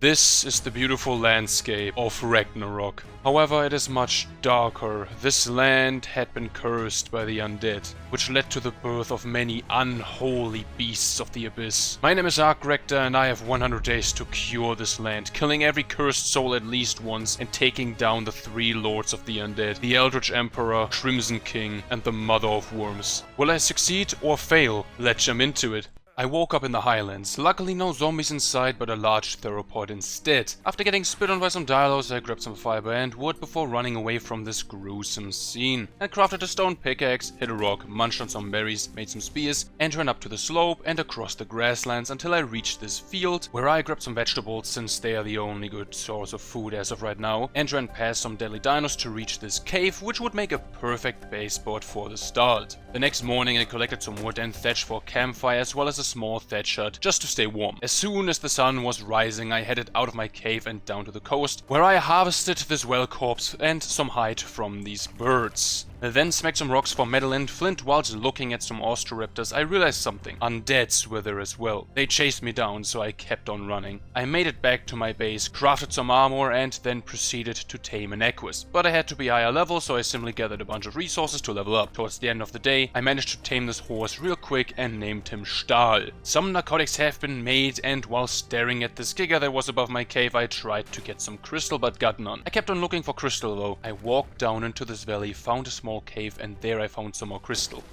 This is the beautiful landscape of Ragnarok. However, it is much darker. This land had been cursed by the undead, which led to the birth of many unholy beasts of the abyss. My name is Ark and I have 100 days to cure this land, killing every cursed soul at least once and taking down the 3 lords of the undead, the Eldritch Emperor, Crimson King, and the Mother of Worms. Will I succeed or fail? Let's jump into it. I woke up in the highlands. Luckily no zombies in sight, but a large theropod instead. After getting spit on by some dialos, I grabbed some fiber and wood before running away from this gruesome scene. I crafted a stone pickaxe, hit a rock, munched on some berries, made some spears, and ran up to the slope and across the grasslands until I reached this field, where I grabbed some vegetables since they are the only good source of food as of right now, and ran past some deadly dinos to reach this cave, which would make a perfect base spot for the start. The next morning I collected some wood and thatch for a campfire as well as a small thatch hut just to stay warm. As soon as the sun was rising, I headed out of my cave and down to the coast, where I harvested this whale corpse and some hide from these birds. I then smacked some rocks for metal and flint. Whilst looking at some Austroraptors, I realized something. Undeads were there as well. They chased me down, so I kept on running. I made it back to my base, crafted some armor, and then proceeded to tame an Equus. But I had to be higher level, so I simply gathered a bunch of resources to level up. Towards the end of the day, I managed to tame this horse real quick and named him Stahl. Some narcotics have been made, and while staring at this giga that was above my cave, I tried to get some crystal but got none. I kept on looking for crystal though. I walked down into this valley, found a small cave, and there I found some more crystal.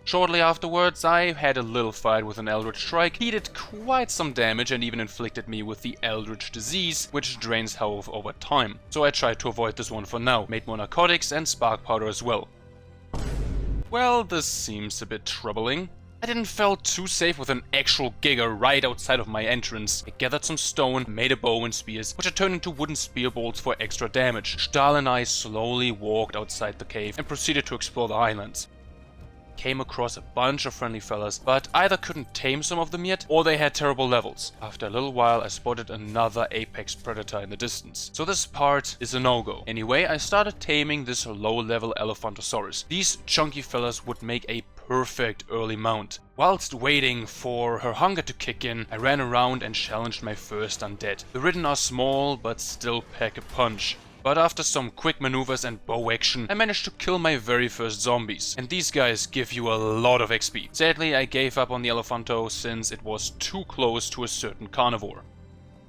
Shortly afterwards, I had a little fight with an Eldritch Strike. He did quite some damage and even inflicted me with the Eldritch Disease, which drains health over time. So I tried to avoid this one for now, made more narcotics and spark powder as well. Well, this seems a bit troubling. I didn't feel too safe with an actual giga right outside of my entrance. I gathered some stone, made a bow and spears, which I turned into wooden spear bolts for extra damage. Stahl and I slowly walked outside the cave and proceeded to explore the islands. Came across a bunch of friendly fellas, but either couldn't tame some of them yet, or they had terrible levels. After a little while, I spotted another apex predator in the distance, so this part is a no-go. Anyway, I started taming this low-level Elephantosaurus. These chunky fellas would make a perfect early mount. Whilst waiting for her hunger to kick in, I ran around and challenged my first undead. The ridden are small, but still pack a punch. But after some quick maneuvers and bow action, I managed to kill my very first zombies. And these guys give you a lot of XP. Sadly, I gave up on the Elephanto since it was too close to a certain carnivore.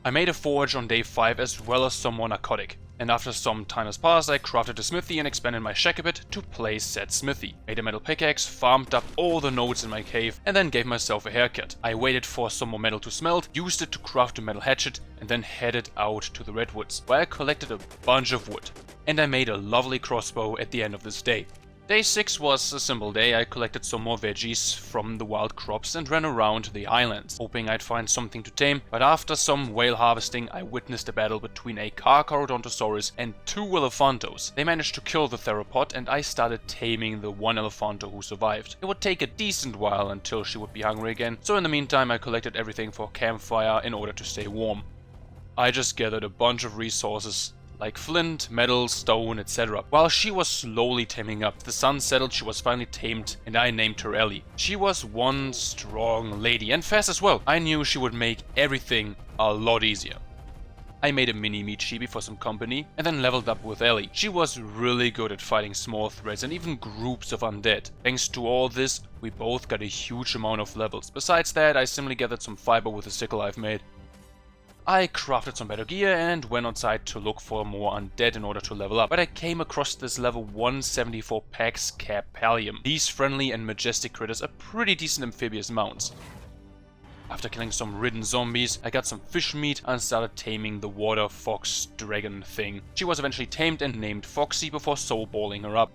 I made a forge on day 5 as well as some more narcotic. And after some time has passed, I crafted a smithy and expanded my shack a bit to place said smithy. Made a metal pickaxe, farmed up all the nodes in my cave, and then gave myself a haircut. I waited for some more metal to smelt, used it to craft a metal hatchet, and then headed out to the redwoods, where I collected a bunch of wood. And I made a lovely crossbow at the end of this day. Day 6 was a simple day. I collected some more veggies from the wild crops and ran around the islands, hoping I'd find something to tame, but after some whale harvesting, I witnessed a battle between a Carcharodontosaurus and 2 Elephantos. They managed to kill the theropod, and I started taming the one Elephanto who survived. It would take a decent while until she would be hungry again, so in the meantime I collected everything for campfire in order to stay warm. I just gathered a bunch of resources, like flint, metal, stone, etc. While she was slowly taming up, the sun settled, she was finally tamed, and I named her Ellie. She was one strong lady, and fast as well. I knew she would make everything a lot easier. I made a mini meat chibi for some company, and then leveled up with Ellie. She was really good at fighting small threats and even groups of undead. Thanks to all this, we both got a huge amount of levels. Besides that, I simply gathered some fiber with the sickle I've made. I crafted some better gear and went outside to look for more undead in order to level up, but I came across this level 174 Pax Carpalium. These friendly and majestic critters are pretty decent amphibious mounts. After killing some ridden zombies, I got some fish meat and started taming the water fox dragon thing. She was eventually tamed and named Foxy before soulballing her up.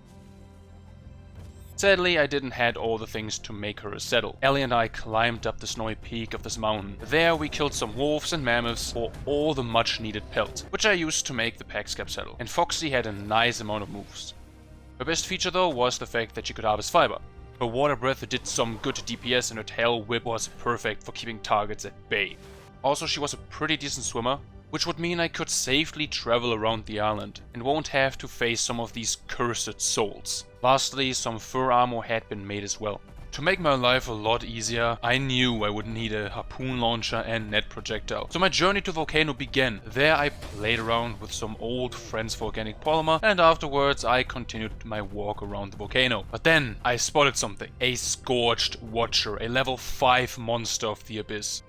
Sadly, I didn't have all the things to make her a saddle. Ellie and I climbed up the snowy peak of this mountain. There we killed some wolves and mammoths for all the much needed pelt, which I used to make the Paxcap saddle. And Foxy had a nice amount of moves. Her best feature though was the fact that she could harvest fiber. Her water breath did some good DPS and her tail whip was perfect for keeping targets at bay. Also, she was a pretty decent swimmer, which would mean I could safely travel around the island and won't have to face some of these cursed souls. Lastly, some fur armor had been made as well. To make my life a lot easier, I knew I would need a harpoon launcher and net projectile. So my journey to the volcano began. There I played around with some old friends for organic polymer, and afterwards I continued my walk around the volcano. But then I spotted something. A Scorched Watcher, a level 5 monster of the abyss.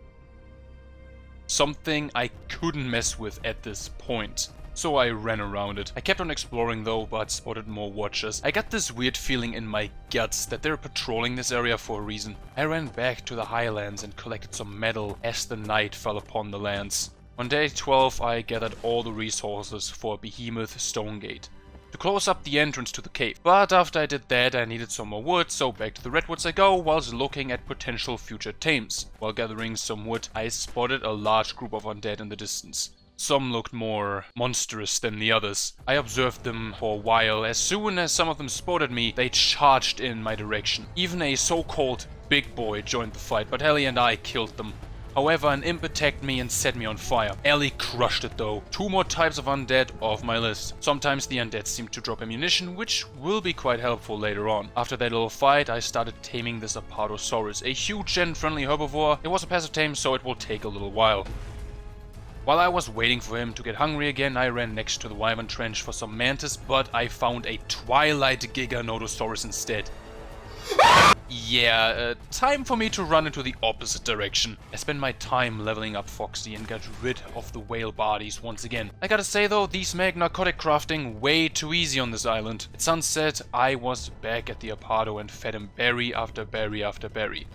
Something I couldn't mess with at this point. So I ran around it. I kept on exploring though, but spotted more watchers. I got this weird feeling in my guts that they're patrolling this area for a reason. I ran back to the highlands and collected some metal as the night fell upon the lands. On day 12 I gathered all the resources for a behemoth stone gate to close up the entrance to the cave. But after I did that I needed some more wood, so back to the redwoods I go whilst looking at potential future tames. While gathering some wood I spotted a large group of undead in the distance. Some looked more monstrous than the others. I observed them for a while. As soon as some of them spotted me, they charged in my direction. Even a so-called big boy joined the fight, but Ellie and I killed them. However, an imp attacked me and set me on fire. Ellie crushed it though. 2 more types of undead off my list. Sometimes the undead seem to drop ammunition, which will be quite helpful later on. After that little fight, I started taming this Apatosaurus, a huge and friendly herbivore. It was a passive tame, so it will take a little while. While I was waiting for him to get hungry again, I ran next to the Wyvern Trench for some mantis, but I found a Twilight Giganotosaurus instead. Yeah, time for me to run into the opposite direction. I spent my time leveling up Foxy and got rid of the whale bodies once again. I gotta say though, these make narcotic crafting way too easy on this island. At sunset, I was back at the Apato and fed him berry after berry after berry.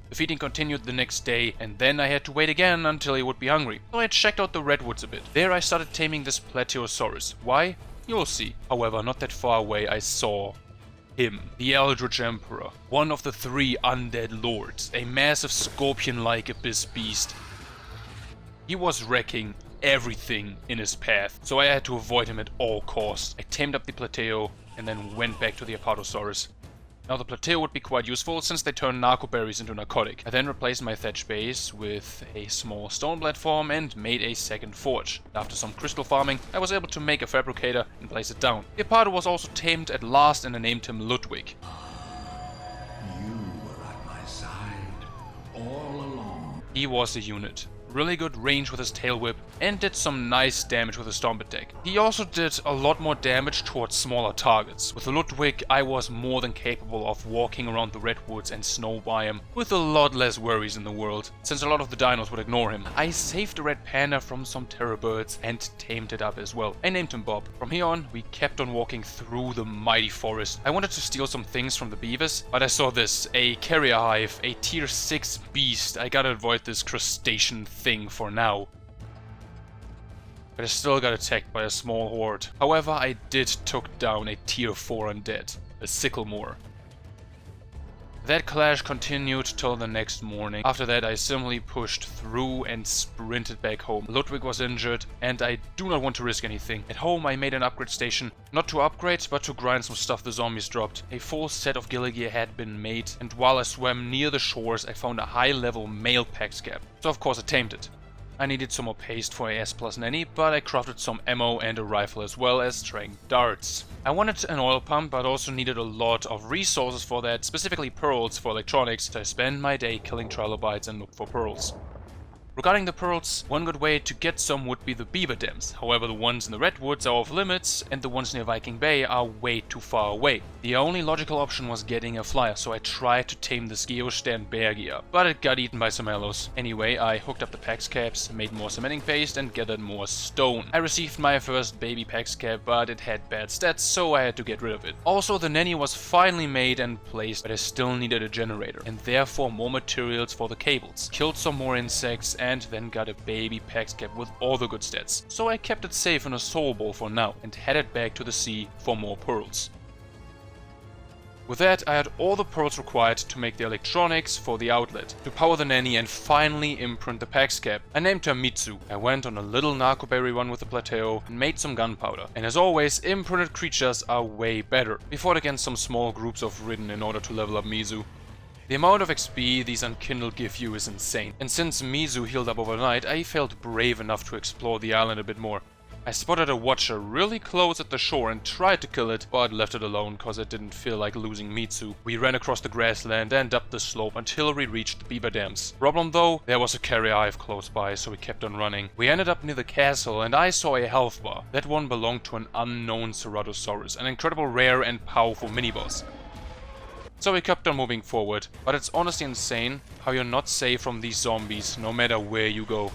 The feeding continued the next day, and then I had to wait again until he would be hungry. So I checked out the redwoods a bit. There I started taming this Plateosaurus. Why? You'll see. However, not that far away I saw him, the Eldritch Emperor, one of the 3 Undead Lords, a massive scorpion-like abyss beast. He was wrecking everything in his path, so I had to avoid him at all costs. I tamed up the Plateo and then went back to the Apatosaurus. Now the Plateo would be quite useful since they turn narco berries into narcotic. I then replaced my thatch base with a small stone platform and made a second forge. After some crystal farming, I was able to make a fabricator and place it down. The Apato was also tamed at last and I named him Ludwig. You were at my side all along. He was a unit. Really good range with his tail whip, and did some nice damage with his stomp attack. He also did a lot more damage towards smaller targets. With the Ludwig, I was more than capable of walking around the redwoods and snow biome with a lot less worries in the world, since a lot of the dinos would ignore him. I saved the red panda from some terror birds and tamed it up as well. I named him Bob. From here on, we kept on walking through the mighty forest. I wanted to steal some things from the beavers, but I saw this, a carrier hive, a tier 6 beast. I gotta avoid this crustacean thing for now. But I still got attacked by a small horde. However, I did took down a tier 4 undead, a Sycamore. That clash continued till the next morning. After that I simply pushed through and sprinted back home. Ludwig was injured and I do not want to risk anything. At home I made an upgrade station, not to upgrade but to grind some stuff the zombies dropped. A full set of ghillie gear had been made, and while I swam near the shores I found a high level male pack scab. So of course I tamed it. I needed some more paste for a S+ nanny, but I crafted some ammo and a rifle as well as strength darts. I wanted an oil pump, but also needed a lot of resources for that, specifically pearls for electronics, so I spent my day killing trilobites and looked for pearls. Regarding the pearls, one good way to get some would be the beaver dams. However, the ones in the redwoods are off limits and the ones near Viking Bay are way too far away. The only logical option was getting a flyer, so I tried to tame the Geostern Bergia, but it got eaten by some mallows. Anyway, I hooked up the pack scabs, made more cementing paste and gathered more stone. I received my first baby pack scab, but it had bad stats, so I had to get rid of it. Also, the nanny was finally made and placed, but I still needed a generator, and therefore more materials for the cables. Killed some more insects and then got a baby pack scab with all the good stats. So I kept it safe in a soul bowl for now and headed back to the sea for more pearls. With that, I had all the pearls required to make the electronics for the outlet, to power the nanny and finally imprint the pack scab. I named her Mitsu. I went on a little narcoberry run with the Plateo and made some gunpowder. And as always, imprinted creatures are way better. We fought against some small groups of Ridden in order to level up Mizu. The amount of XP these unkindled give you is insane, and since Mizu healed up overnight, I felt brave enough to explore the island a bit more. I spotted a watcher really close at the shore and tried to kill it, but left it alone cause I didn't feel like losing Mitsu. We ran across the grassland and up the slope until we reached the beaver dams. Problem though, there was a carrier hive close by, so we kept on running. We ended up near the castle and I saw a health bar. That one belonged to an unknown Ceratosaurus, an incredible rare and powerful mini-boss. So we kept on moving forward, but it's honestly insane how you're not safe from these zombies no matter where you go.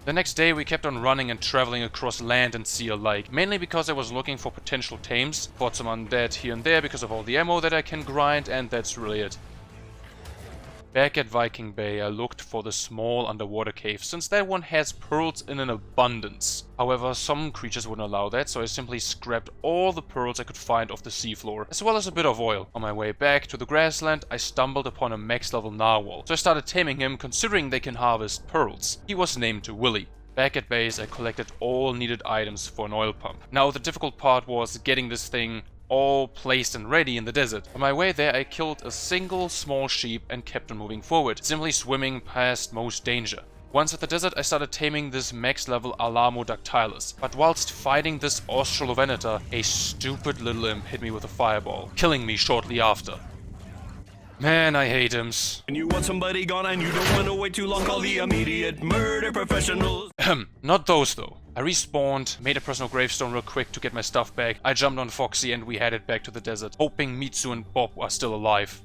The next day we kept on running and traveling across land and sea alike, mainly because I was looking for potential tames, fought some undead here and there because of all the ammo that I can grind, and that's really it. Back at Viking Bay I looked for the small underwater cave, since that one has pearls in an abundance. However, some creatures wouldn't allow that, so I simply scrapped all the pearls I could find off the seafloor, as well as a bit of oil. On my way back to the grassland I stumbled upon a max level narwhal, so I started taming him considering they can harvest pearls. He was named Willy. Back at base I collected all needed items for an oil pump. Now the difficult part was getting this thing all placed and ready in the desert. On my way there I killed a single small sheep and kept on moving forward, simply swimming past most danger. Once at the desert I started taming this max level Alamodactylus, but whilst fighting this Australovenator, a stupid little imp hit me with a fireball, killing me shortly after. Man, I hate imps. And you want somebody gone and you don't want to wait too long, call the immediate murder professionals. Not those though. I respawned, made a personal gravestone real quick to get my stuff back. I jumped on Foxy and we headed back to the desert, hoping Mitsu and Bob are still alive.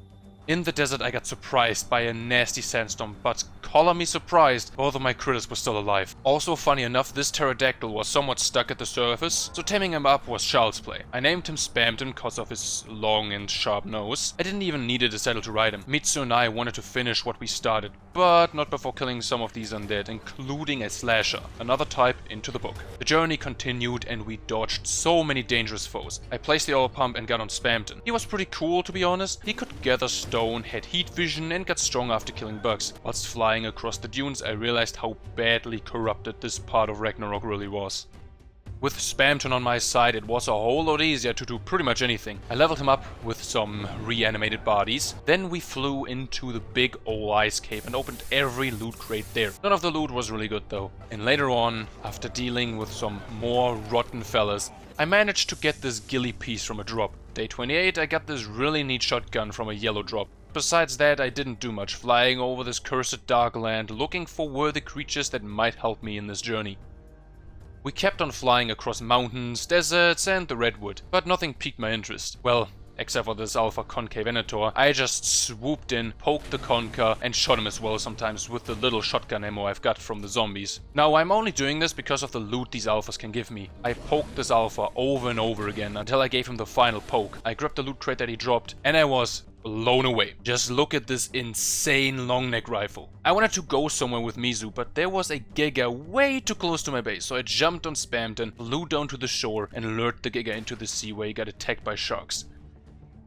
In the desert I got surprised by a nasty sandstorm, but color me surprised, both of my critters were still alive. Also funny enough, this pterodactyl was somewhat stuck at the surface, so taming him up was child's play. I named him Spamton because of his long and sharp nose. I didn't even need a saddle to ride him. Mitsu and I wanted to finish what we started, but not before killing some of these undead, including a slasher, another type into the book. The journey continued and we dodged so many dangerous foes. I placed the oil pump and got on Spamton. He was pretty cool to be honest. He could gather stone, had heat vision and got strong after killing bugs. Whilst flying across the dunes I realized how badly corrupted this part of Ragnarok really was. With Spamton on my side it was a whole lot easier to do pretty much anything. I leveled him up with some reanimated bodies, then we flew into the big old ice cave and opened every loot crate there. None of the loot was really good though. And later on, after dealing with some more rotten fellas, I managed to get this ghillie piece from a drop. Day 28 I got this really neat shotgun from a yellow drop. Besides that I didn't do much, flying over this cursed dark land looking for worthy creatures that might help me in this journey. We kept on flying across mountains, deserts and the redwood, but nothing piqued my interest. Well, except for this alpha concave venator, I just swooped in, poked the conker and shot him as well sometimes with the little shotgun ammo I've got from the zombies. Now I'm only doing this because of the loot these alphas can give me. I poked this alpha over and over again until I gave him the final poke. I grabbed the loot crate that he dropped and I was blown away. Just look at this insane long neck rifle. I wanted to go somewhere with Mizu, but there was a Giga way too close to my base, so I jumped on Spamton, flew down to the shore and lured the Giga into the sea where he got attacked by sharks.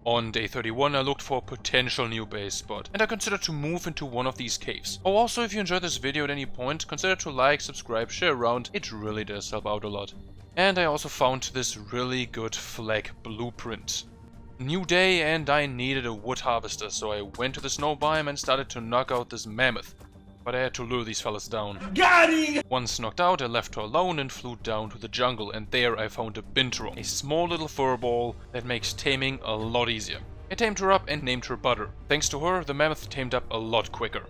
On day 31 I looked for a potential new base spot, and I considered to move into one of these caves. Oh, also if you enjoyed this video at any point, consider to like, subscribe, share around, it really does help out a lot. And I also found this really good flag blueprint. New day and I needed a wood harvester, so I went to the snow biome and started to knock out this mammoth. But I had to lure these fellas down. Got him! Once knocked out, I left her alone and flew down to the jungle, and there I found a Binturong, a small little furball that makes taming a lot easier. I tamed her up and named her Butter. Thanks to her, the mammoth tamed up a lot quicker.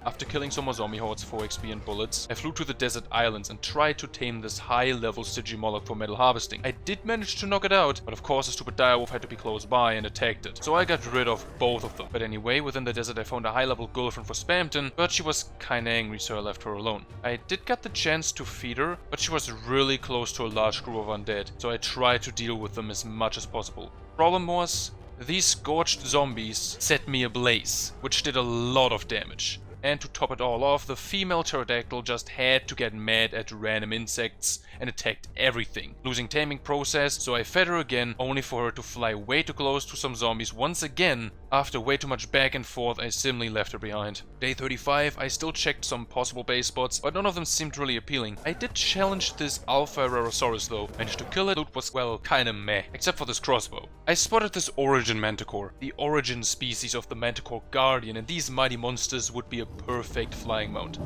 After killing some more zombie hordes for XP and bullets, I flew to the desert islands and tried to tame this high-level Stygimoloch for metal harvesting. I did manage to knock it out, but of course a stupid direwolf had to be close by and attacked it, so I got rid of both of them. But anyway, within the desert I found a high-level girlfriend for Spamton, but she was kinda angry, so I left her alone. I did get the chance to feed her, but she was really close to a large group of undead, so I tried to deal with them as much as possible. Problem was, these scorched zombies set me ablaze, which did a lot of damage. And to top it all off, the female pterodactyl just had to get mad at random insects and attacked everything. Losing taming process, so I fed her again, only for her to fly way too close to some zombies once again. After way too much back and forth, I simply left her behind. Day 35, I still checked some possible base spots, but none of them seemed really appealing. I did challenge this Alpha Rarosaurus though, managed to kill it. Loot was, well, kinda meh, except for this crossbow. I spotted this Origin Manticore, the origin species of the Manticore Guardian, and these mighty monsters would be a perfect flying mount.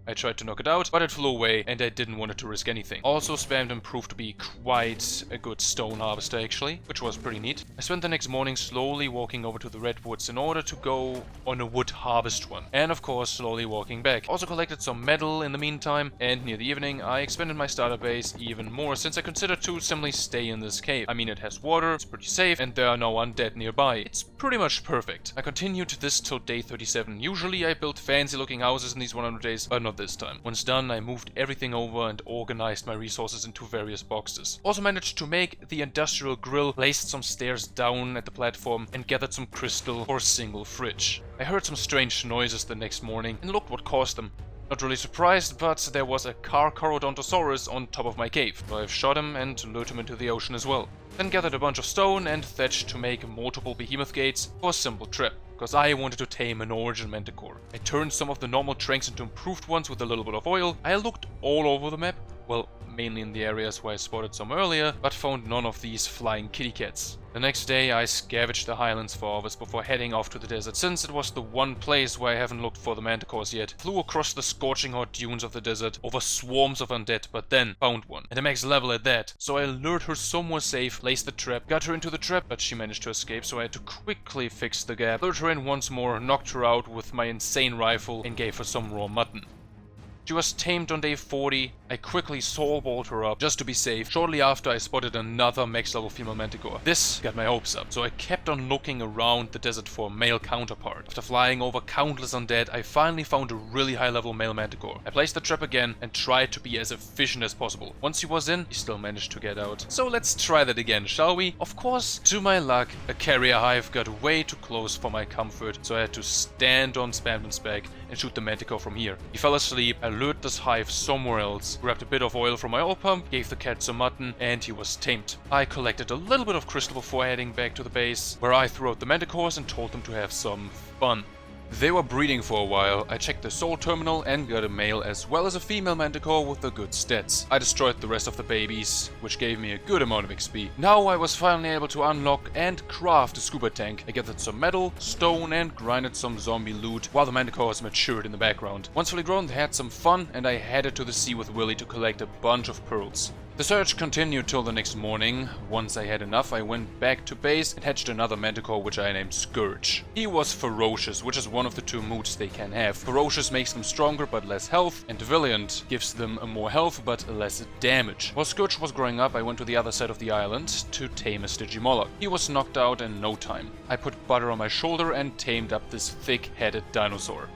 I tried to knock it out, but it flew away and I didn't want it to risk anything. Also, Spamden proved to be quite a good stone harvester actually, which was pretty neat. I spent the next morning slowly walking over to the redwoods in order to go on a wood harvest run. And of course, slowly walking back. Also collected some metal in the meantime, and near the evening, I expanded my starter base even more since I considered to simply stay in this cave. I mean, it has water, it's pretty safe, and there are no undead nearby. It's pretty much perfect. I continued this till day 37. Usually I built fancy looking houses in these 100 days, but not this time. Once done, I moved everything over and organized my resources into various boxes. Also managed to make the industrial grill, placed some stairs down at the platform, and gathered some crystal for a single fridge. I heard some strange noises the next morning and looked what caused them. Not really surprised, but there was a Carcharodontosaurus on top of my cave. So I've shot him and lured him into the ocean as well. Then gathered a bunch of stone and thatch to make multiple behemoth gates for a simple trap, because I wanted to tame an origin manticore. I turned some of the normal tranks into improved ones with a little bit of oil. I looked all over the map, well, mainly in the areas where I spotted some earlier, but found none of these flying kitty cats. The next day I scavenged the highlands for harvest before heading off to the desert, since it was the one place where I haven't looked for the manticores yet. Flew across the scorching hot dunes of the desert, over swarms of undead, but then found one, and a max level at that. So I lured her somewhere safe, placed the trap, got her into the trap, but she managed to escape, so I had to quickly fix the gap. Lured her in once more, knocked her out with my insane rifle, and gave her some raw mutton. She was tamed on day 40. I quickly soulballed her up just to be safe. Shortly after, I spotted another max level female manticore. This got my hopes up, so I kept on looking around the desert for a male counterpart. After flying over countless undead, I finally found a really high level male manticore. I placed the trap again and tried to be as efficient as possible. Once he was in, he still managed to get out. So let's try that again, shall we? Of course, to my luck, a carrier hive got way too close for my comfort, so I had to stand on Spamden's back and shoot the manticore from here. He fell asleep. I lured this hive somewhere else, grabbed a bit of oil from my oil pump, gave the cat some mutton, and he was tamed. I collected a little bit of crystal before heading back to the base, where I threw out the manticores and told them to have some fun. They were breeding for a while. I checked the soul terminal and got a male as well as a female manticore with the good stats. I destroyed the rest of the babies, which gave me a good amount of XP. Now I was finally able to unlock and craft a scuba tank. I gathered some metal, stone, and grinded some zombie loot while the manticores matured in the background. Once fully grown, they had some fun, and I headed to the sea with Willy to collect a bunch of pearls. The search continued till the next morning. Once I had enough, I went back to base and hatched another manticore which I named Scourge. He was ferocious, which is one of the two moods they can have. Ferocious makes them stronger but less health, and Valiant gives them more health but less damage. While Scourge was growing up, I went to the other side of the island to tame a Stygimoloch. He was knocked out in no time. I put butter on my shoulder and tamed up this thick-headed dinosaur.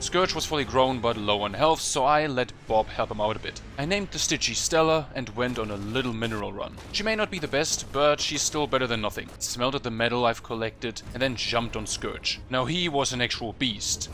Scourge was fully grown but low on health, so I let Bob help him out a bit. I named the Stygie Stella and went on a little mineral run. She may not be the best, but she's still better than nothing. Smelted the metal I've collected and then jumped on Scourge. Now he was an actual beast.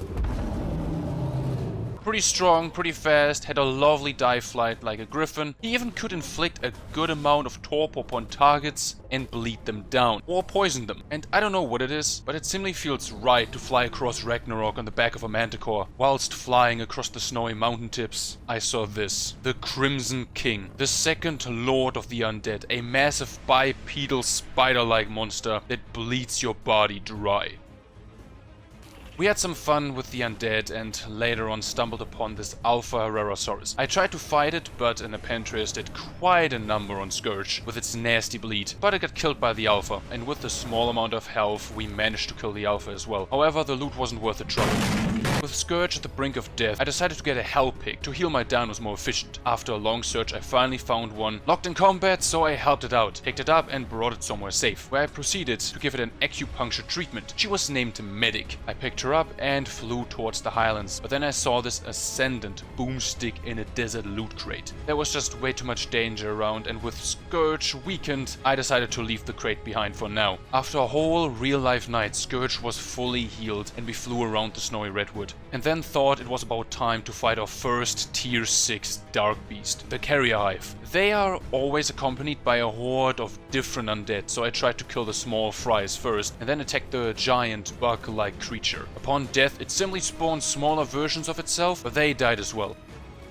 Pretty strong, pretty fast, had a lovely dive flight like a griffin. He even could inflict a good amount of torpor upon targets and bleed them down, or poison them. And I don't know what it is, but it simply feels right to fly across Ragnarok on the back of a manticore. Whilst flying across the snowy mountain tips, I saw this. The Crimson King, the second Lord of the Undead, a massive bipedal spider-like monster that bleeds your body dry. We had some fun with the undead and later on stumbled upon this Alpha Herrerasaurus. I tried to fight it, but an Apentris did quite a number on Scourge with its nasty bleed. But it got killed by the Alpha, and with the small amount of health, we managed to kill the Alpha as well. However, the loot wasn't worth the trouble. With Scourge at the brink of death, I decided to get a Hell Pick to heal my dinos more efficient. After a long search, I finally found one, locked in combat, so I helped it out, picked it up and brought it somewhere safe, where I proceeded to give it an acupuncture treatment. She was named Medic. I picked her up and flew towards the highlands, but then I saw this Ascendant boomstick in a desert loot crate. There was just way too much danger around, and with Scourge weakened, I decided to leave the crate behind for now. After a whole real-life night, Scourge was fully healed and we flew around the snowy redwood. And then thought it was about time to fight our first tier 6 dark beast, the Carrier Hive. They are always accompanied by a horde of different undead, so I tried to kill the small fries first and then attacked the giant bug-like creature. Upon death, it simply spawned smaller versions of itself, but they died as well.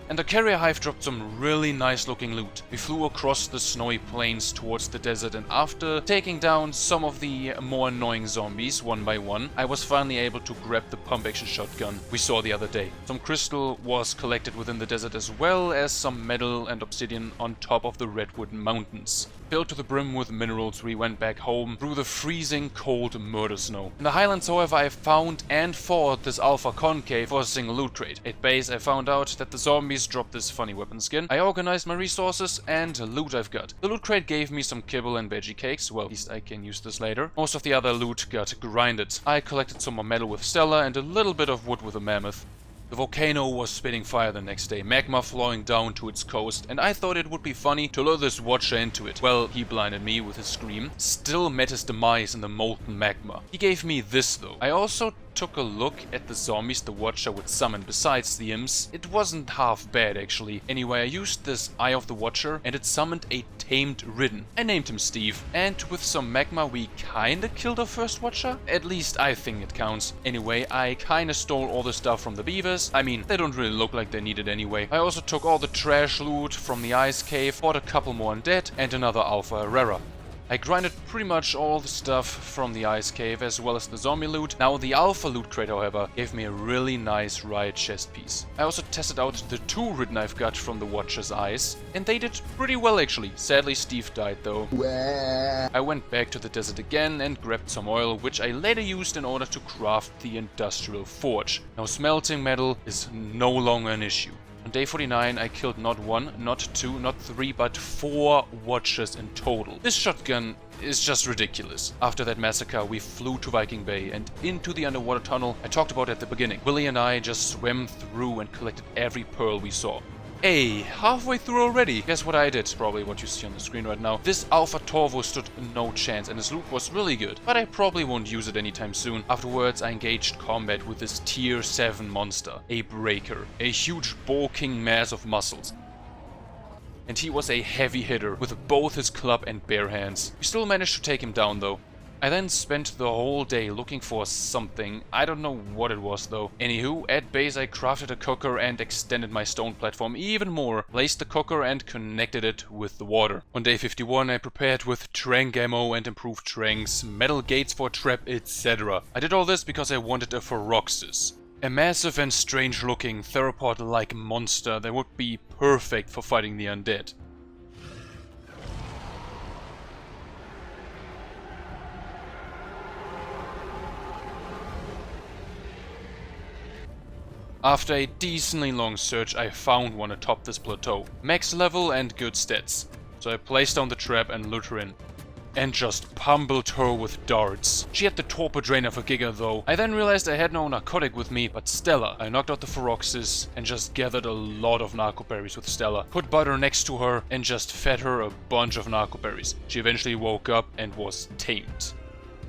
And the carrier hive dropped some really nice looking loot. We flew across the snowy plains towards the desert, and after taking down some of the more annoying zombies one by one, I was finally able to grab the pump action shotgun we saw the other day. Some crystal was collected within the desert as well as some metal and obsidian on top of the redwood mountains. Filled to the brim with minerals, we went back home through the freezing cold murder snow. In the highlands, however, I found and fought this alpha concave for a single loot crate. At base, I found out that the zombies dropped this funny weapon skin. I organized my resources and loot I've got. The loot crate gave me some kibble and veggie cakes, well, at least I can use this later. Most of the other loot got grinded. I collected some more metal with Stella and a little bit of wood with a mammoth. The volcano was spitting fire the next day, magma flowing down to its coast, and I thought it would be funny to lure this watcher into it. Well, he blinded me with his scream, still met his demise in the molten magma. He gave me this though. I also took a look at the zombies the watcher would summon besides the imps. It wasn't half bad actually. Anyway, I used this Eye of the Watcher and it summoned a tamed Ridden. I named him Steve, and with some magma we kinda killed our first watcher. At least I think it counts. Anyway, I kinda stole all the stuff from the beavers. I mean, they don't really look like they need it anyway. I also took all the trash loot from the ice cave, bought a couple more undead and another alpha rara. I grinded pretty much all the stuff from the ice cave as well as the zombie loot. Now the alpha loot crate, however, gave me a really nice riot chest piece. I also tested out the 2 Ridden I've got from the Watcher's eyes, and they did pretty well actually. Sadly Steve died though. I went back to the desert again and grabbed some oil, which I later used in order to craft the industrial forge. Now smelting metal is no longer an issue. On day 49, I killed not 1, not 2, not 3, but 4 watchers in total. This shotgun is just ridiculous. After that massacre, we flew to Viking Bay and into the underwater tunnel I talked about at the beginning. Willie and I just swam through and collected every pearl we saw. Hey, halfway through already. Guess what I did? Probably what you see on the screen right now. This Alpha Torvo stood no chance and his loot was really good, but I probably won't use it anytime soon. Afterwards, I engaged combat with this tier 7 monster, a Breaker, a huge bulking mass of muscles. And he was a heavy hitter with both his club and bare hands. We still managed to take him down though. I then spent the whole day looking for something. I don't know what it was though. Anywho, at base I crafted a cooker and extended my stone platform even more, placed the cooker and connected it with the water. On day 51 I prepared with trank ammo and improved tranks, metal gates for trap, etc. I did all this because I wanted a Feroxis. A massive and strange looking theropod-like monster that would be perfect for fighting the undead. After a decently long search, I found one atop this plateau. Max level and good stats. So I placed down the trap and lured her in. And just pummeled her with darts. She had the torpor drainer for Giga though. I then realized I had no narcotic with me, but Stella. I knocked out the Feroxis and just gathered a lot of narcoberries with Stella. Put butter next to her and just fed her a bunch of narcoberries. She eventually woke up and was tamed.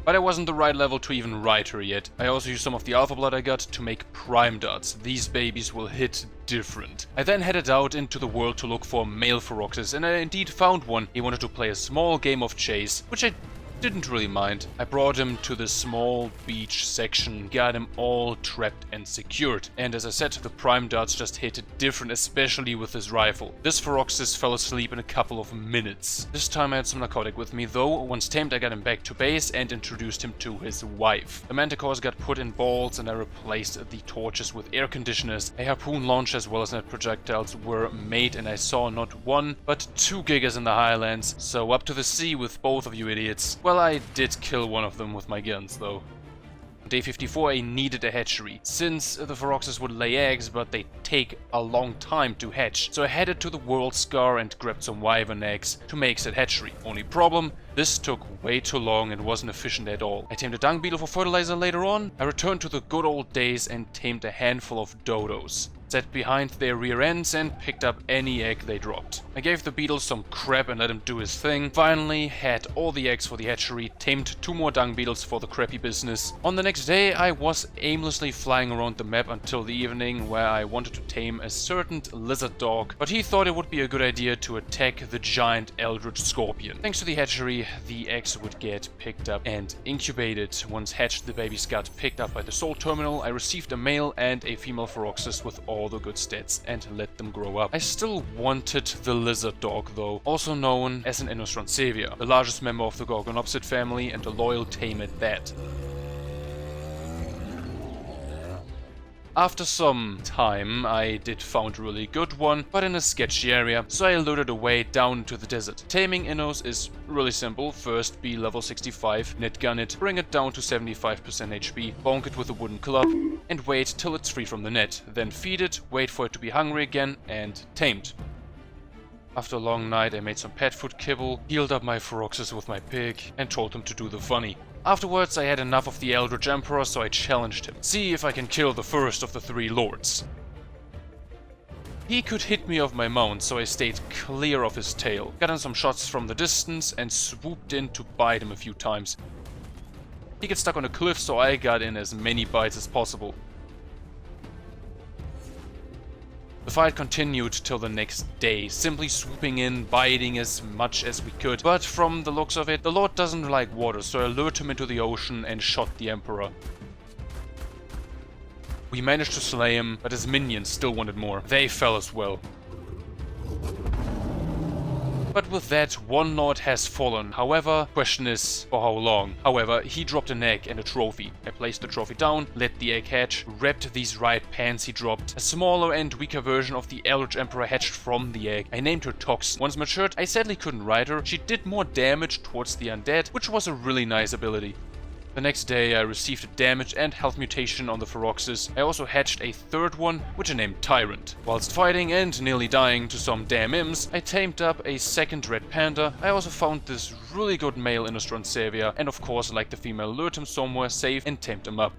But I wasn't the right level to even ride her yet. I also used some of the alpha blood I got to make prime darts. These babies will hit different. I then headed out into the world to look for male Feroxis, and I indeed found one. He wanted to play a small game of chase, which I didn't really mind. I brought him to the small beach section, got him all trapped and secured. And as I said, the prime darts just hit different, especially with his rifle. This Feroxis fell asleep in a couple of minutes. This time I had some narcotic with me though. Once tamed, I got him back to base and introduced him to his wife. The manticores got put in balls and I replaced the torches with air conditioners. A harpoon launch as well as net projectiles were made, and I saw not 1 but 2 gigas in the highlands. So up to the sea with both of you idiots. Well, I did kill one of them with my guns though. On day 54 I needed a hatchery, since the Feroxis would lay eggs but they take a long time to hatch. So I headed to the World Scar and grabbed some wyvern eggs to make said hatchery. Only problem, this took way too long and wasn't efficient at all. I tamed a dung beetle for fertilizer later on. I returned to the good old days and tamed a handful of dodos. Sat behind their rear ends and picked up any egg they dropped. I gave the beetle some crap and let him do his thing. Finally had all the eggs for the hatchery, tamed 2 more dung beetles for the crappy business. On the next day I was aimlessly flying around the map until the evening, where I wanted to tame a certain lizard dog, but he thought it would be a good idea to attack the giant eldritch scorpion. Thanks to the hatchery, the eggs would get picked up and incubated. Once hatched, the babies got picked up by the soul terminal. I received a male and a female Feroxis with all all the good stats and let them grow up. I still wanted the lizard dog though, also known as an Innistrad Savior, the largest member of the Gorgon-Opsit family and a loyal tame at that. After some time, I did found a really good one, but in a sketchy area, so I lured away down to the desert. Taming Innos is really simple. First, be level 65, net gun it, bring it down to 75% HP, bonk it with a wooden club, and wait till it's free from the net. Then feed it, wait for it to be hungry again, and tamed. After a long night, I made some pet food kibble, healed up my Feroxes with my pig, and told him to do the funny. Afterwards, I had enough of the Eldritch Emperor, so I challenged him. See if I can kill the first of the 3 lords. He could hit me off my mount, so I stayed clear of his tail. Got in some shots from the distance and swooped in to bite him a few times. He gets stuck on a cliff, so I got in as many bites as possible. The fight continued till the next day, simply swooping in, biting as much as we could. But from the looks of it, the Lord doesn't like water, so I lured him into the ocean and shot the Emperor. We managed to slay him, but his minions still wanted more. They fell as well. But with that, one lord has fallen. However, question is, for how long? However, he dropped an egg and a trophy. I placed the trophy down, let the egg hatch, wrapped these ripe pans he dropped. A smaller and weaker version of the Eldritch Emperor hatched from the egg. I named her Tox. Once matured, I sadly couldn't ride her. She did more damage towards the undead, which was a really nice ability. The next day I received a damage and health mutation on the Feroxes. I also hatched a third one, which I named Tyrant. Whilst fighting and nearly dying to some damn imps, I tamed up a second red panda. I also found this really good male Innistrad Savior, and of course, like the female, lured him somewhere safe and tamed him up.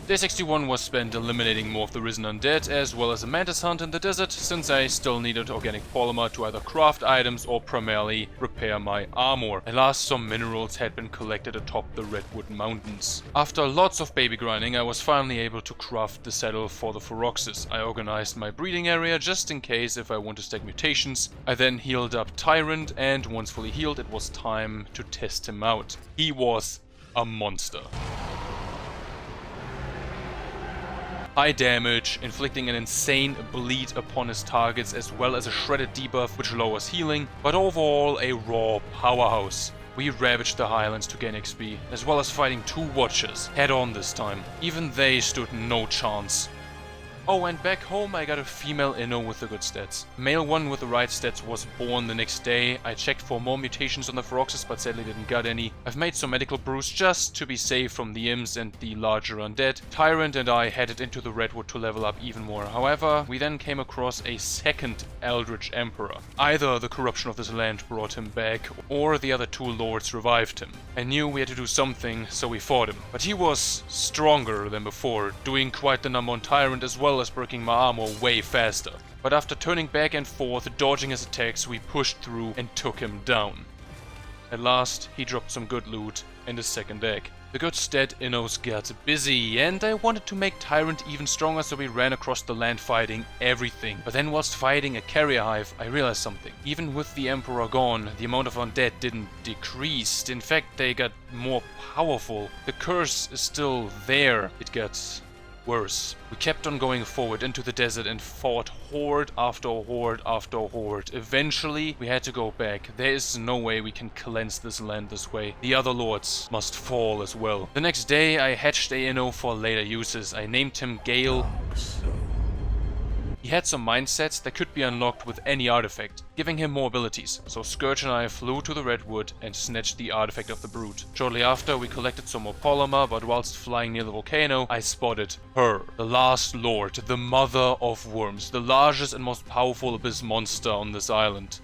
Day 61 was spent eliminating more of the risen undead, as well as a mantis hunt in the desert, since I still needed organic polymer to either craft items or primarily repair my armor. At last, some minerals had been collected atop the Redwood Mountains. After lots of baby grinding, I was finally able to craft the saddle for the Feroxes. I organized my breeding area just in case if I want to stack mutations. I then healed up Tyrant, and once fully healed, it was time to test him out. He was a monster. High damage, inflicting an insane bleed upon his targets, as well as a shredded debuff which lowers healing, but overall a raw powerhouse. We ravaged the highlands to gain XP, as well as fighting 2 watchers, head on this time. Even they stood no chance. Oh, and back home I got a female Inno with the good stats. Male one with the right stats was born the next day. I checked for more mutations on the Feroxes, but sadly didn't got any. I've made some medical brews just to be safe from the imps and the larger undead. Tyrant and I headed into the Redwood to level up even more. However, we then came across a second Eldritch Emperor. Either the corruption of this land brought him back, or the other 2 lords revived him. I knew we had to do something, so we fought him. But he was stronger than before, doing quite the number on Tyrant as well as breaking my armor way faster. But after turning back and forth, dodging his attacks, we pushed through and took him down. At last, he dropped some good loot and a second egg. The good stat Innos got busy, and I wanted to make Tyrant even stronger, so we ran across the land fighting everything. But then whilst fighting a carrier hive, I realized something. Even with the Emperor gone, the amount of undead didn't decrease. In fact, they got more powerful. The curse is still there. It got worse. We kept on going forward into the desert and fought horde after horde after horde. Eventually, we had to go back. There is no way we can cleanse this land this way. The other lords must fall as well. The next day, I hatched a Inno for later uses. I named him Gale. He had some mindsets that could be unlocked with any artifact, giving him more abilities, so Scourge and I flew to the Redwood and snatched the artifact of the Brute. Shortly after, we collected some more polymer, but whilst flying near the volcano, I spotted her, the last lord, the mother of worms, the largest and most powerful abyss monster on this island.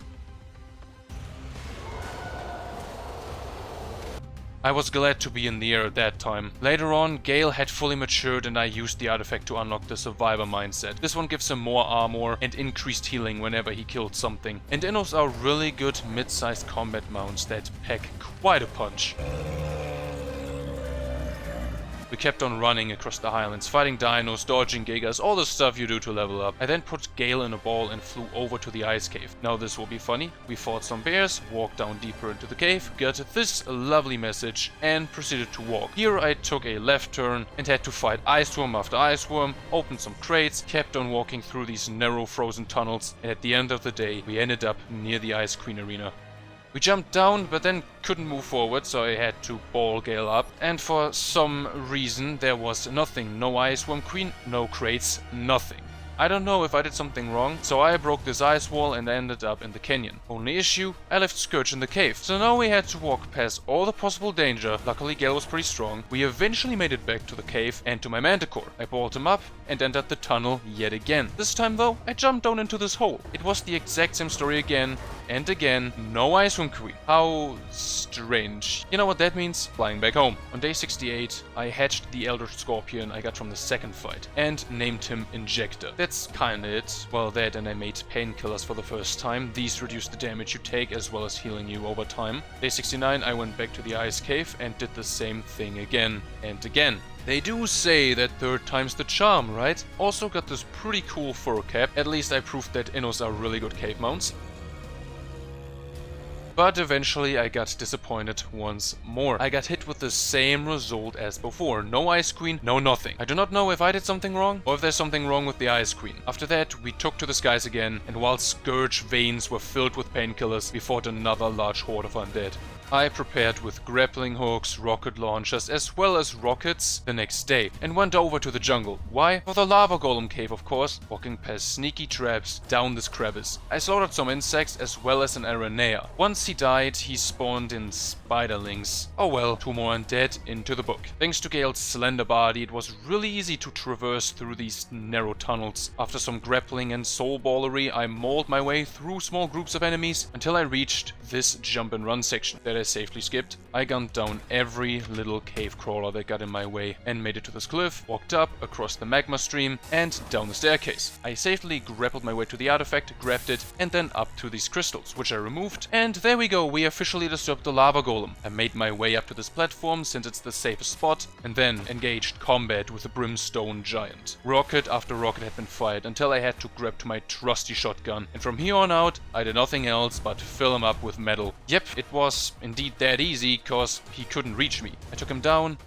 I was glad to be in the air at that time. Later on, Gale had fully matured and I used the artifact to unlock the Survivor mindset. This one gives him more armor and increased healing whenever he killed something. And Innos are really good mid-sized combat mounts that pack quite a punch. We kept on running across the highlands, fighting dinos, dodging gigas, all the stuff you do to level up. I then put Gale in a ball and flew over to the ice cave. Now this will be funny. We fought some bears, walked down deeper into the cave, got this lovely message, and proceeded to walk. Here I took a left turn and had to fight ice worm after ice worm, opened some crates, kept on walking through these narrow frozen tunnels, and at the end of the day we ended up near the Ice Queen arena. We jumped down, but then couldn't move forward, so I had to ball Gale up. And for some reason, there was nothing. No Ice Worm Queen, no crates, nothing. I don't know if I did something wrong, so I broke this ice wall and ended up in the canyon. Only issue, I left Scourge in the cave. So now we had to walk past all the possible danger. Luckily Gale was pretty strong. We eventually made it back to the cave and to my Manticore. I balled him up and entered the tunnel yet again. This time though, I jumped down into this hole. It was the exact same story again. And again, no Ice Worm Queen. How strange. You know what that means? Flying back home. On day 68, I hatched the Elder Scorpion I got from the second fight and named him Injector. That's kinda it. Well, that and I made painkillers for the first time. These reduce the damage you take as well as healing you over time. Day 69, I went back to the ice cave and did the same thing again and again. They do say that third time's the charm, right? Also got this pretty cool fur cap. At least I proved that Innos are really good cave mounts. But eventually I got disappointed once more. I got hit with the same result as before. No Ice Queen, no nothing. I do not know if I did something wrong or if there's something wrong with the Ice Queen. After that, we took to the skies again, and while Scourge veins were filled with painkillers, we fought another large horde of undead. I prepared with grappling hooks, rocket launchers, as well as rockets the next day and went over to the jungle. Why? For the lava golem cave, of course, walking past sneaky traps down this crevice. I slaughtered some insects as well as an Aranea. Once he died, he spawned in spiderlings. Oh well, 2 more undead into the book. Thanks to Gale's slender body, it was really easy to traverse through these narrow tunnels. After some grappling and soulballery, I mauled my way through small groups of enemies until I reached this jump and run section that I safely skipped. I gunned down every little cave crawler that got in my way and made it to this cliff, walked up, across the magma stream, and down the staircase. I safely grappled my way to the artifact, grabbed it, and then up to these crystals, which I removed, and there we go, we officially disturbed the lava golem. I made my way up to this platform since it's the safest spot, and then engaged combat with the brimstone giant. Rocket after rocket had been fired until I had to grab to my trusty shotgun, and from here on out, I did nothing else but fill him up with metal. Yep, it was indeed that easy, cause he couldn't reach me. I took him down.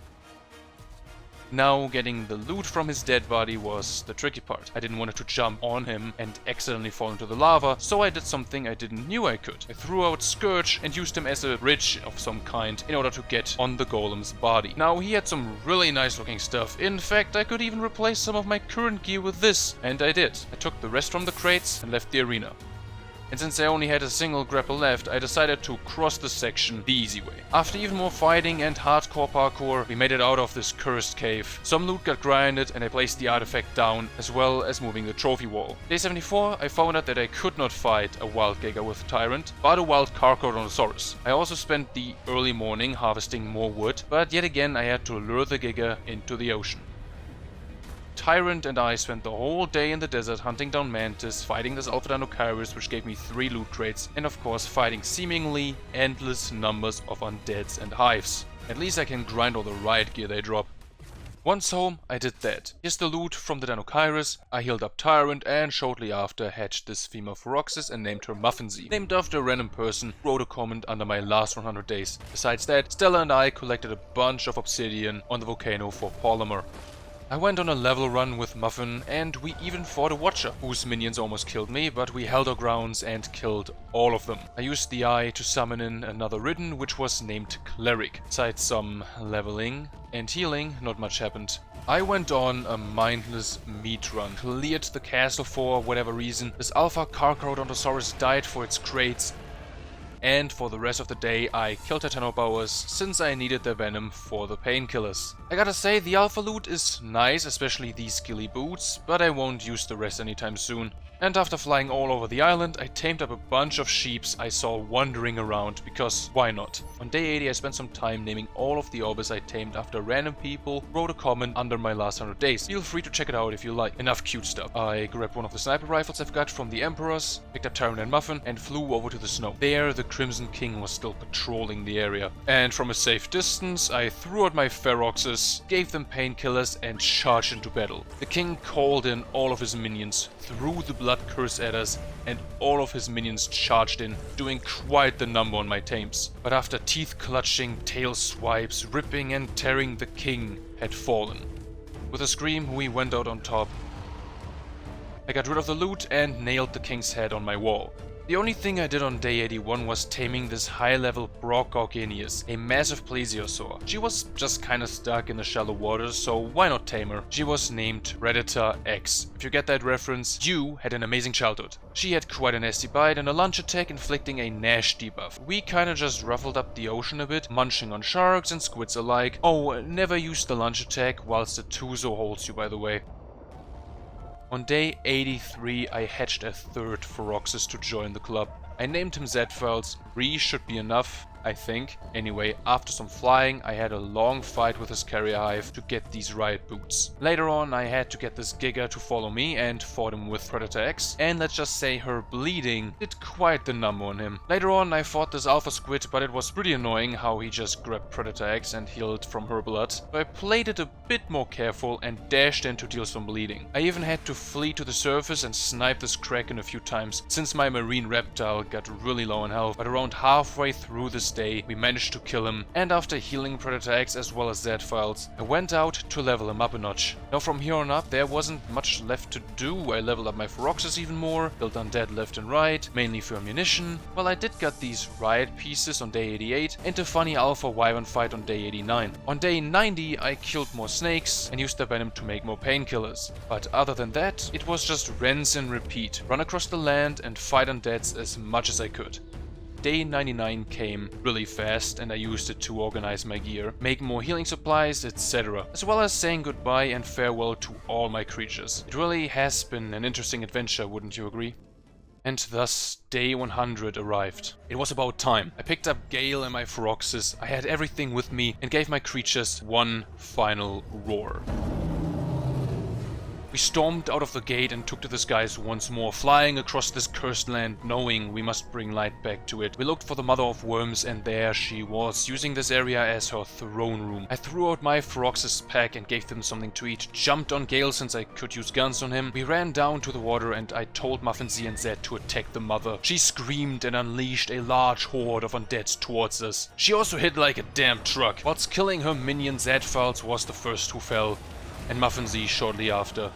Now getting the loot from his dead body was the tricky part. I didn't want to jump on him and accidentally fall into the lava, so I did something I didn't knew I could. I threw out Scourge and used him as a bridge of some kind in order to get on the golem's body. Now he had some really nice looking stuff. In fact, I could even replace some of my current gear with this, and I did. I took the rest from the crates and left the arena. And since I only had a single grapple left, I decided to cross this section the easy way. After even more fighting and hardcore parkour, we made it out of this cursed cave. Some loot got grinded and I placed the artifact down, as well as moving the trophy wall. Day 74, I found out that I could not fight a wild Giga with Tyrant, but a wild Carcharodontosaurus. I also spent the early morning harvesting more wood, but yet again I had to lure the Giga into the ocean. Tyrant and I spent the whole day in the desert hunting down Mantis, fighting this Alpha Dinokairos, which gave me 3 loot crates, and of course fighting seemingly endless numbers of undeads and hives. At least I can grind all the riot gear they drop. Once home, I did that. Here's the loot from the Dinokairos. I healed up Tyrant and shortly after hatched this female Feroxis and named her Muffinsy, named after a random person who wrote a comment under my last 100 days. Besides that, Stella and I collected a bunch of obsidian on the volcano for polymer. I went on a level run with Muffin, and we even fought a Watcher, whose minions almost killed me, but we held our grounds and killed all of them. I used the eye to summon in another Ridden, which was named Cleric. Besides some leveling and healing, not much happened. I went on a mindless meat run, cleared the castle for whatever reason. This Alpha Carcharodontosaurus died for its crates, and for the rest of the day I killed Titanoboas since I needed their venom for the painkillers. I gotta say, the alpha loot is nice, especially these skilly boots, but I won't use the rest anytime soon. And after flying all over the island, I tamed up a bunch of sheeps I saw wandering around, because why not? On day 80 I spent some time naming all of the orbis I tamed after random people wrote a comment under my last 100 days. Feel free to check it out if you like. Enough cute stuff. I grabbed one of the sniper rifles I've got from the Emperors, picked up Tyrant and Muffin, and flew over to the snow. There the Crimson King was still patrolling the area. And from a safe distance, I threw out my Feroxes, gave them painkillers, and charged into battle. The king called in all of his minions, threw the blood curse at us, and all of his minions charged in, doing quite the number on my tames. But after teeth clutching, tail swipes, ripping and tearing, the king had fallen. With a scream, we went out on top. I got rid of the loot and nailed the king's head on my wall. The only thing I did on day 81 was taming this high-level Brocgorgenius, a massive plesiosaur. She was just kinda stuck in the shallow waters, so why not tame her? She was named Predator X. If you get that reference, you had an amazing childhood. She had quite a nasty bite and a lunge attack inflicting a Nash debuff. We kinda just ruffled up the ocean a bit, munching on sharks and squids alike. Oh, never use the lunge attack whilst the Tuzo holds you, by the way. On day 83, I hatched a third Feroxes to join the club. I named him Zedfiles. 3 should be enough, I think. Anyway, after some flying, I had a long fight with his carrier hive to get these riot boots. Later on, I had to get this Giga to follow me and fought him with Predator X, and let's just say her bleeding did quite the number on him. Later on, I fought this Alpha Squid, but it was pretty annoying how he just grabbed Predator X and healed from her blood. So I played it a bit more careful and dashed in to deal some bleeding. I even had to flee to the surface and snipe this Kraken a few times, since my marine reptile got really low on health, but around halfway through this day, we managed to kill him, and after healing Predator X as well as Zedfiles, I went out to level him up a notch. Now from here on up, there wasn't much left to do. I leveled up my Feroxes even more, built undead left and right, mainly for ammunition. Well, I did get these riot pieces on day 88, and a funny Alpha Wyvern fight on day 89. On day 90, I killed more snakes, and used their venom to make more painkillers. But other than that, it was just rinse and repeat. Run across the land and fight undeads as much as I could. Day 99 came really fast and I used it to organize my gear, make more healing supplies, etc. As well as saying goodbye and farewell to all my creatures. It really has been an interesting adventure, wouldn't you agree? And thus, day 100 arrived. It was about time. I picked up Gale and my Feroxes, I had everything with me and gave my creatures one final roar. We stormed out of the gate and took to the skies once more, flying across this cursed land, knowing we must bring light back to it. We looked for the Mother of Worms, and there she was, using this area as her throne room. I threw out my Feroxes pack and gave them something to eat, jumped on Gale since I could use guns on him. We ran down to the water and I told Muffin Z and Zed to attack the Mother. She screamed and unleashed a large horde of undeads towards us. She also hit like a damn truck. Whilst killing her minion, Zedfiles was the first who fell, and Muffin Z shortly after.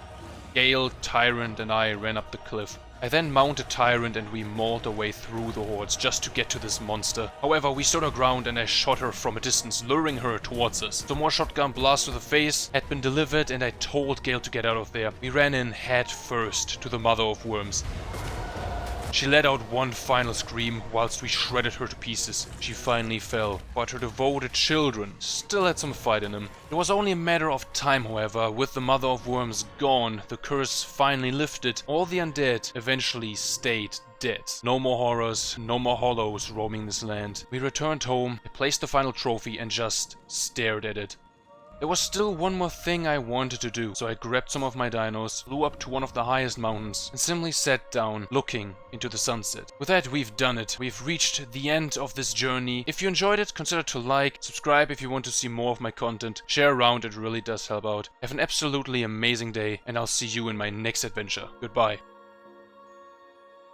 Gale, Tyrant and I ran up the cliff. I then mounted Tyrant and we mauled our way through the hordes just to get to this monster. However, we stood our ground and I shot her from a distance, luring her towards us. Some more shotgun blasts to the face had been delivered and I told Gale to get out of there. We ran in head first to the Mother of Worms. She let out one final scream whilst we shredded her to pieces. She finally fell, but her devoted children still had some fight in them. It was only a matter of time, however. With the Mother of Worms gone, the curse finally lifted. All the undead eventually stayed dead. No more horrors, no more hollows roaming this land. We returned home, I placed the final trophy and just stared at it. There was still one more thing I wanted to do, so I grabbed some of my dinos, flew up to one of the highest mountains, and simply sat down, looking into the sunset. With that, we've done it. We've reached the end of this journey. If you enjoyed it, consider to like, subscribe if you want to see more of my content, share around, it really does help out. Have an absolutely amazing day, and I'll see you in my next adventure. Goodbye.